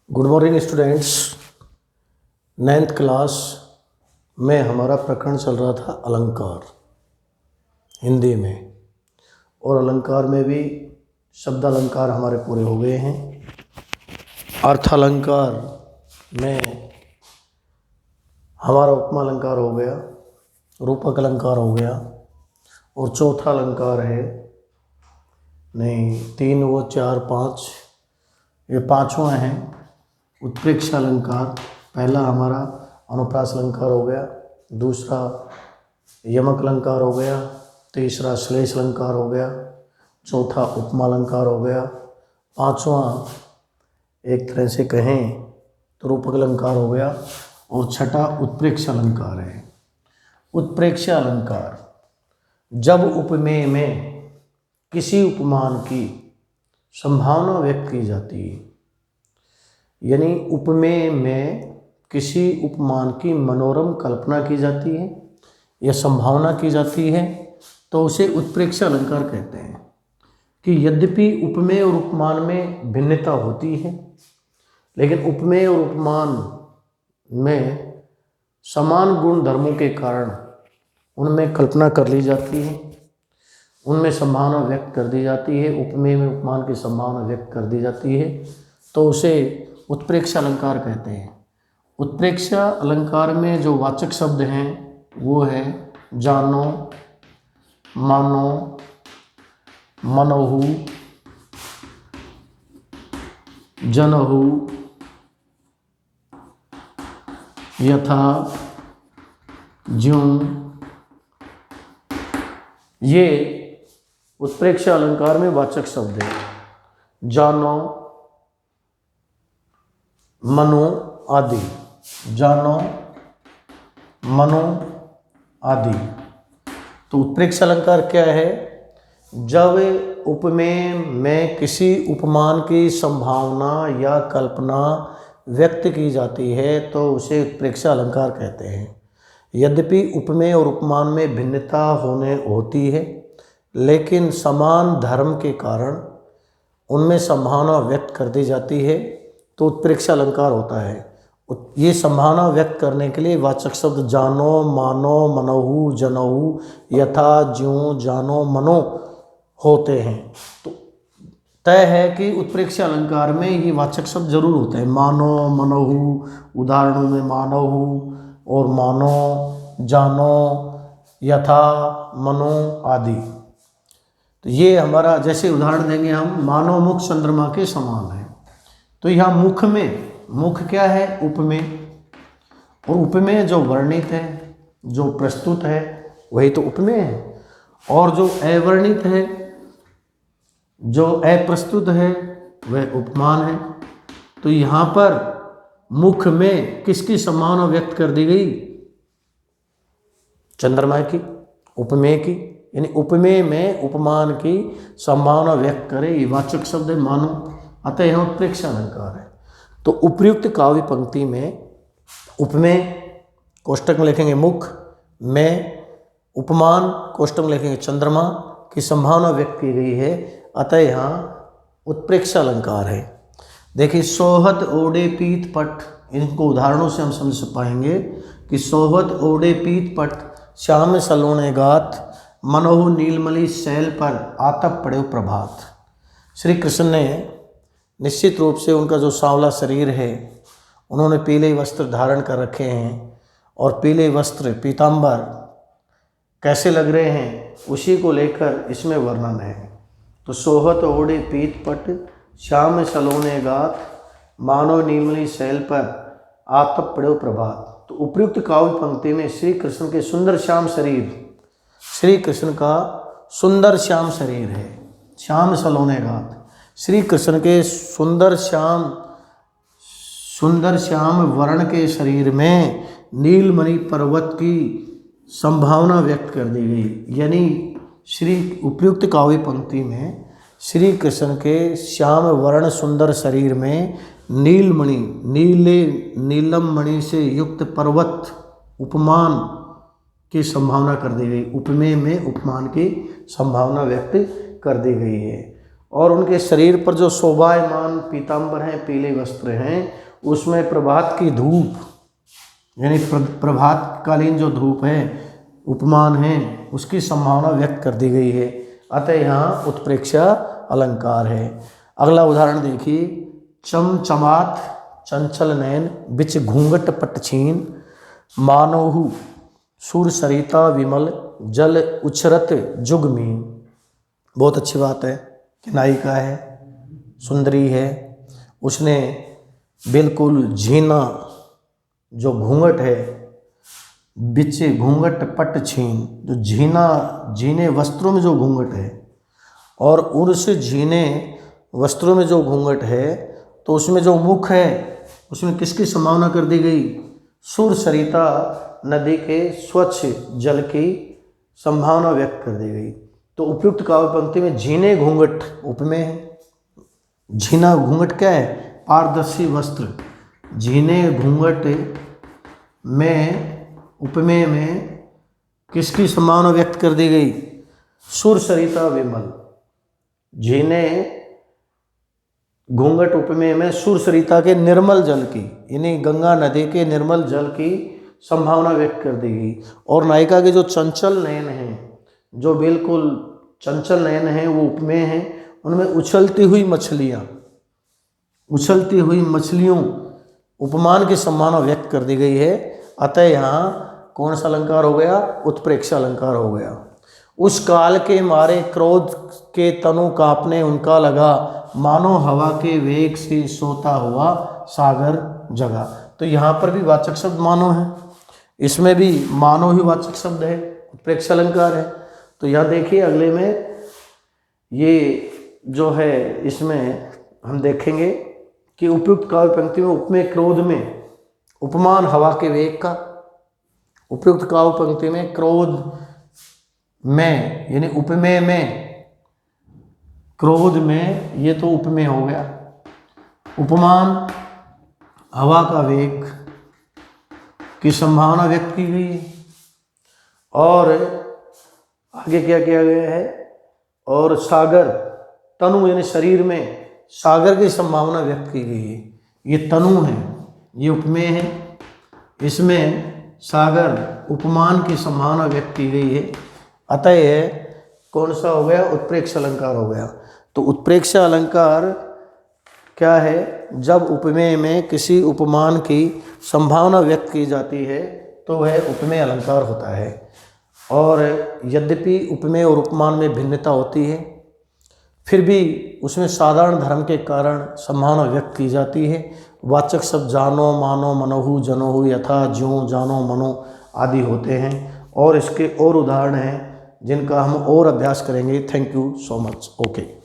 Good morning students. 9th class में हमारा प्रकरण चल रहा था अलंकार हिंदी में, और अलंकार में भी शब्द अलंकार हमारे पूरे हो गए हैं। अर्थ अलंकार में हमारा उपमा अलंकार हो गया, रूपक अलंकार हो गया, और चौथा अलंकार है नहीं 3 वो 4 5 ये पाँचवा है उत्प्रेक्ष अलंकार। पहला हमारा अनुप्रास अलंकार हो गया, दूसरा यमक अलंकार हो गया, तीसरा श्लेष अलंकार हो गया, चौथा उपमा अलंकार हो गया, पांचवा एक तरह से कहें तो रूपक अलंकार हो गया, और छठा उत्प्रेक्ष अलंकार है। उत्प्रेक्ष अलंकार जब उपमेय में किसी उपमान की संभावना व्यक्त की जाती है, यानी उपमेय में किसी उपमान की मनोरम कल्पना की जाती है या संभावना की जाती है, तो उसे उत्प्रेक्ष अलंकार कहते हैं। कि यद्यपि उपमेय और उपमान में भिन्नता होती है, लेकिन उपमेय और उपमान में समान गुण धर्मों के कारण उनमें कल्पना कर ली जाती है, उनमें संभावना व्यक्त कर दी जाती है, उपमेय में उपमान की संभावना व्यक्त कर दी जाती है, तो उसे उत्प्रेक्ष अलंकार कहते हैं। उत्प्रेक्ष अलंकार में जो वाचक शब्द हैं वो है जानो, मानो, मनहु, जनहु, यथा, ज्यों। ये उत्प्रेक्ष अलंकार में वाचक शब्द है। जानो, मनो आदि, जानो, मनो आदि। तो उत्प्रेक्ष अलंकार क्या है? जब उपमेय में किसी उपमान की संभावना या कल्पना व्यक्त की जाती है तो उसे उत्प्रेक्ष अलंकार कहते हैं। यद्यपि उपमेय और उपमान में भिन्नता होती है, लेकिन समान धर्म के कारण उनमें संभावना व्यक्त कर दी जाती है, तो उत्प्रेक्ष अलंकार होता है। ये संभावना व्यक्त करने के लिए वाचक शब्द जानो, मानो, मनहु, जनहु, यथा, ज्यों, जानो, मनो होते हैं। तो तय है कि उत्प्रेक्ष अलंकार में ये वाचक शब्द जरूर होते हैं। मानो, मनहु, उदाहरणों में मानहु और मानो, जानो, यथा, मनो आदि। तो ये हमारा, जैसे उदाहरण देंगे हम, मानो मुख चंद्रमा के समान है। तो यहाँ मुख में, मुख क्या है? उपमेय, और उपमेय जो वर्णित है, जो प्रस्तुत है, वही तो उपमेय है। और जो अवर्णित है, जो अप्रस्तुत है, वह उपमान है। तो यहाँ पर मुख में किसकी संभावना व्यक्त कर दी गई? चंद्रमा की, उपमेय की। यानी उपमेय में उपमान की संभावना व्यक्त करे, ये वाचक शब्द है मानो, अतः यहाँ उत्प्रेक्ष अलंकार है। तो उपर्युक्त काव्य पंक्ति में उपमेय कोष्टक में लिखेंगे मुख, में उपमान कोष्टक में लिखेंगे चंद्रमा की संभावना व्यक्त की गई है, अतः यहाँ उत्प्रेक्ष अलंकार है। देखिए, सोहत ओढ़े पीत पट, इनको उदाहरणों से हम समझ पाएंगे कि सोहत ओढ़े पीत पट, श्याम सलोने गात, मनोहु नीलमणि शैल पर आतप पड़े प्रभात। श्री कृष्ण ने निश्चित रूप से उनका जो सांवला शरीर है, उन्होंने पीले वस्त्र धारण कर रखे हैं, और पीले वस्त्र पीतांबर कैसे लग रहे हैं उसी को लेकर इसमें वर्णन है। तो सोहत ओढ़े पीत पट, श्याम सलोने गात, मानो नीलमणि शैल पर आतप पड़े प्रभात। तो उपयुक्त काव्य पंक्ति में श्री कृष्ण के सुंदर श्याम शरीर, श्री कृष्ण का सुंदर श्याम शरीर है, श्याम सलोने गात। श्री कृष्ण के सुंदर श्याम वर्ण के शरीर में नीलमणि पर्वत की संभावना व्यक्त कर दी गई। यानी श्री उपयुक्त काव्य पंक्ति में श्री कृष्ण के श्याम वर्ण सुंदर शरीर में नीलमणि, नीलम मणि से युक्त पर्वत उपमान की संभावना कर दी गई। उपमेय में उपमान की संभावना व्यक्त कर दी गई है। और उनके शरीर पर जो शोभायमान पीताम्बर हैं, पीले वस्त्र हैं, उसमें प्रभात की धूप यानी प्रभातकालीन जो धूप है, उपमान है, उसकी संभावना व्यक्त कर दी गई है। अतः यहाँ उत्प्रेक्षा अलंकार है। अगला उदाहरण देखिए, चमचमात चंचल नयन बिच घूंघट पट छीन मानोहु सूर सरिता विमल जल उछरत जुगमीन। बहुत अच्छी बात है कि नायिका है, सुंदरी है, उसने बिल्कुल झीना जो घूंघट है, बिच घूंघट पट छीन, जो झीने वस्त्रों में जो घूंघट है, और उस झीने वस्त्रों में जो घूंघट है, तो उसमें जो मुख है उसमें किसकी संभावना कर दी गई? सुर सरिता नदी के स्वच्छ जल की संभावना व्यक्त कर दी गई। तो उपयुक्त काव्य पंक्ति में झीने घूंघट उपमेय है। झीना घूंघट क्या है? पारदर्शी वस्त्र। झीने घूंघट में उपमेय में किसकी संभावना व्यक्त कर दी गई? सुर सरिता विमल। झीने घूंघट उपमेय में सुर सरिता के निर्मल जल की, यानी गंगा नदी के निर्मल जल की संभावना व्यक्त कर दी गई। और नायिका के जो चंचल नयन हैं, जो बिल्कुल चंचल नयन हैं, वो उपमेय हैं। उनमें उछलती हुई मछलियों उपमान की संभावना व्यक्त कर दी गई है। अतः यहाँ कौन सा अलंकार हो गया? उत्प्रेक्षा अलंकार हो गया। उस काल के मारे क्रोध के तनु कांपने उनका लगा, मानो हवा के वेग से सोता हुआ सागर जगा। तो यहाँ पर भी वाचक शब्द मानो है, इसमें भी मानो ही वाचक शब्द है, उत्प्रेक्षा अलंकार है। तो यहाँ देखिए अगले में ये जो है, इसमें हम देखेंगे कि उपयुक्त काव्य पंक्ति में उपमेय क्रोध में उपमान हवा के वेग का। उपयुक्त काव्य पंक्ति में क्रोध में यानी उपमेय में, क्रोध में, ये तो उपमेय हो गया। उपमान हवा का वेग की संभावना व्यक्त की गई है। और आगे क्या किया गया है? और सागर तनु यानी शरीर में सागर की संभावना व्यक्त की गई है। ये तनु है, ये उपमेय है, इसमें सागर उपमान की संभावना व्यक्त की गई है। अतः यह कौन सा हो गया? उत्प्रेक्षा अलंकार हो गया। तो उत्प्रेक्षा अलंकार क्या है? जब उपमेय में किसी उपमान की संभावना व्यक्त की जाती है तो वह उपमेय अलंकार होता है। और यद्यपि उपमेय और उपमान में भिन्नता होती है, फिर भी उसमें साधारण धर्म के कारण संभावना व्यक्त की जाती है। वाचक शब्द जानो, मानो, मनोहु, जनोहु, यथा, ज्यों, जानो, मनो आदि होते हैं। और इसके और उदाहरण हैं जिनका हम और अभ्यास करेंगे। Thank you so much. Okay.